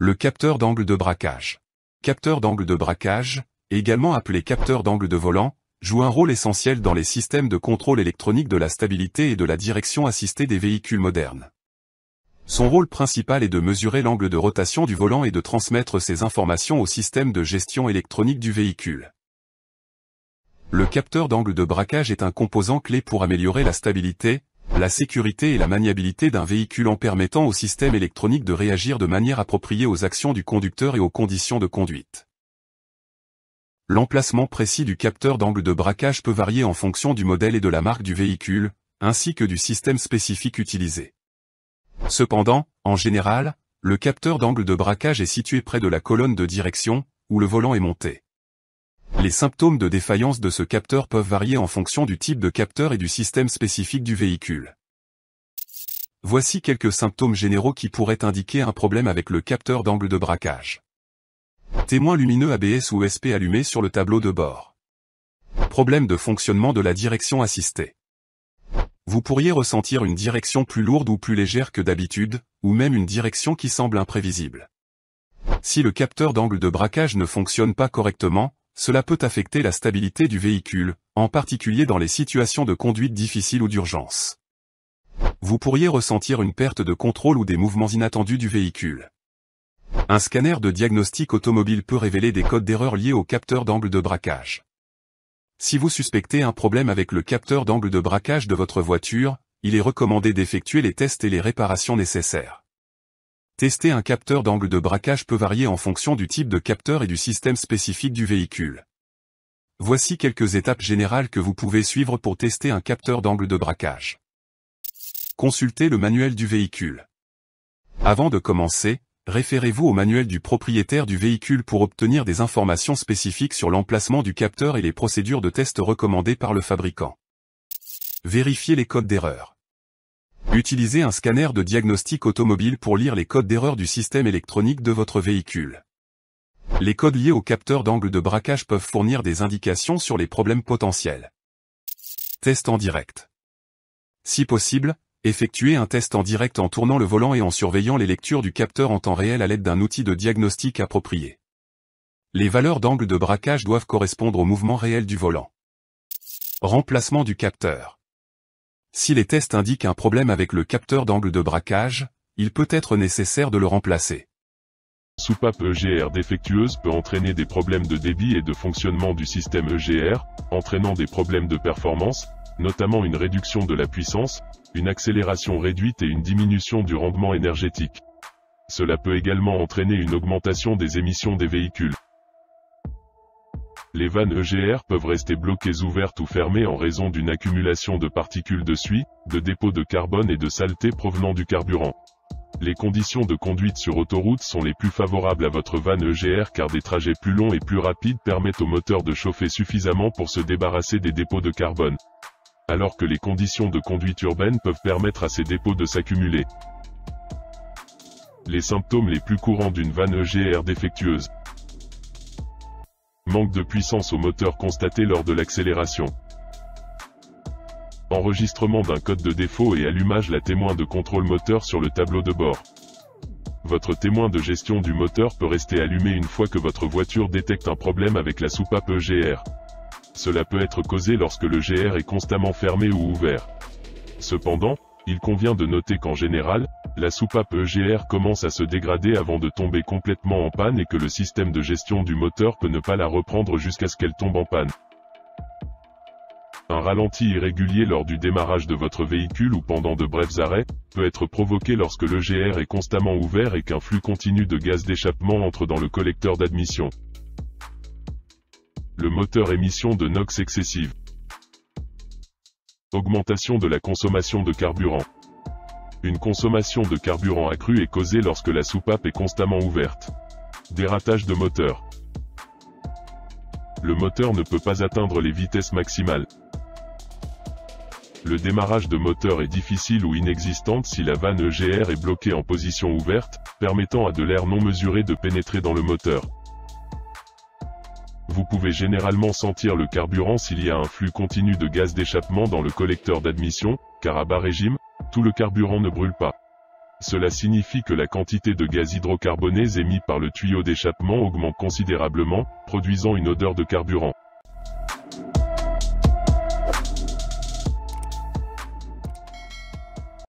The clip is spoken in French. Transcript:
Le capteur d'angle de braquage. Capteur d'angle de braquage, également appelé capteur d'angle de volant, joue un rôle essentiel dans les systèmes de contrôle électronique de la stabilité et de la direction assistée des véhicules modernes. Son rôle principal est de mesurer l'angle de rotation du volant et de transmettre ces informations au système de gestion électronique du véhicule. Le capteur d'angle de braquage est un composant clé pour améliorer la stabilité, la sécurité et la maniabilité d'un véhicule en permettant au système électronique de réagir de manière appropriée aux actions du conducteur et aux conditions de conduite. L'emplacement précis du capteur d'angle de braquage peut varier en fonction du modèle et de la marque du véhicule, ainsi que du système spécifique utilisé. Cependant, en général, le capteur d'angle de braquage est situé près de la colonne de direction, où le volant est monté. Les symptômes de défaillance de ce capteur peuvent varier en fonction du type de capteur et du système spécifique du véhicule. Voici quelques symptômes généraux qui pourraient indiquer un problème avec le capteur d'angle de braquage. Témoin lumineux ABS ou SP allumé sur le tableau de bord. Problème de fonctionnement de la direction assistée. Vous pourriez ressentir une direction plus lourde ou plus légère que d'habitude, ou même une direction qui semble imprévisible. Si le capteur d'angle de braquage ne fonctionne pas correctement, cela peut affecter la stabilité du véhicule, en particulier dans les situations de conduite difficile ou d'urgence. Vous pourriez ressentir une perte de contrôle ou des mouvements inattendus du véhicule. Un scanner de diagnostic automobile peut révéler des codes d'erreur liés au capteur d'angle de braquage. Si vous suspectez un problème avec le capteur d'angle de braquage de votre voiture, il est recommandé d'effectuer les tests et les réparations nécessaires. Tester un capteur d'angle de braquage peut varier en fonction du type de capteur et du système spécifique du véhicule. Voici quelques étapes générales que vous pouvez suivre pour tester un capteur d'angle de braquage. Consultez le manuel du véhicule. Avant de commencer, référez-vous au manuel du propriétaire du véhicule pour obtenir des informations spécifiques sur l'emplacement du capteur et les procédures de test recommandées par le fabricant. Vérifiez les codes d'erreur. Utilisez un scanner de diagnostic automobile pour lire les codes d'erreur du système électronique de votre véhicule. Les codes liés au capteur d'angle de braquage peuvent fournir des indications sur les problèmes potentiels. Test en direct. Si possible, effectuez un test en direct en tournant le volant et en surveillant les lectures du capteur en temps réel à l'aide d'un outil de diagnostic approprié. Les valeurs d'angle de braquage doivent correspondre au mouvement réel du volant. Remplacement du capteur. Si les tests indiquent un problème avec le capteur d'angle de braquage, il peut être nécessaire de le remplacer. Soupape EGR défectueuse peut entraîner des problèmes de débit et de fonctionnement du système EGR, entraînant des problèmes de performance, notamment une réduction de la puissance, une accélération réduite et une diminution du rendement énergétique. Cela peut également entraîner une augmentation des émissions des véhicules. Les vannes EGR peuvent rester bloquées ouvertes ou fermées en raison d'une accumulation de particules de suie, de dépôts de carbone et de saleté provenant du carburant. Les conditions de conduite sur autoroute sont les plus favorables à votre vanne EGR car des trajets plus longs et plus rapides permettent au moteur de chauffer suffisamment pour se débarrasser des dépôts de carbone. Alors que les conditions de conduite urbaine peuvent permettre à ces dépôts de s'accumuler. Les symptômes les plus courants d'une vanne EGR défectueuse. Manque de puissance au moteur constaté lors de l'accélération. Enregistrement d'un code de défaut et allumage la témoin de contrôle moteur sur le tableau de bord. Votre témoin de gestion du moteur peut rester allumé une fois que votre voiture détecte un problème avec la soupape EGR. Cela peut être causé lorsque le GR est constamment fermé ou ouvert. Cependant, il convient de noter qu'en général, la soupape EGR commence à se dégrader avant de tomber complètement en panne et que le système de gestion du moteur peut ne pas la reprendre jusqu'à ce qu'elle tombe en panne. Un ralenti irrégulier lors du démarrage de votre véhicule ou pendant de brefs arrêts, peut être provoqué lorsque le GR est constamment ouvert et qu'un flux continu de gaz d'échappement entre dans le collecteur d'admission. Le moteur émission de NOx excessive. Augmentation de la consommation de carburant. Une consommation de carburant accrue est causée lorsque la soupape est constamment ouverte. Dératage de moteur. Le moteur ne peut pas atteindre les vitesses maximales. Le démarrage de moteur est difficile ou inexistante si la vanne EGR est bloquée en position ouverte, permettant à de l'air non mesuré de pénétrer dans le moteur. Vous pouvez généralement sentir le carburant s'il y a un flux continu de gaz d'échappement dans le collecteur d'admission, car à bas régime, tout le carburant ne brûle pas. Cela signifie que la quantité de gaz hydrocarbonés émis par le tuyau d'échappement augmente considérablement, produisant une odeur de carburant.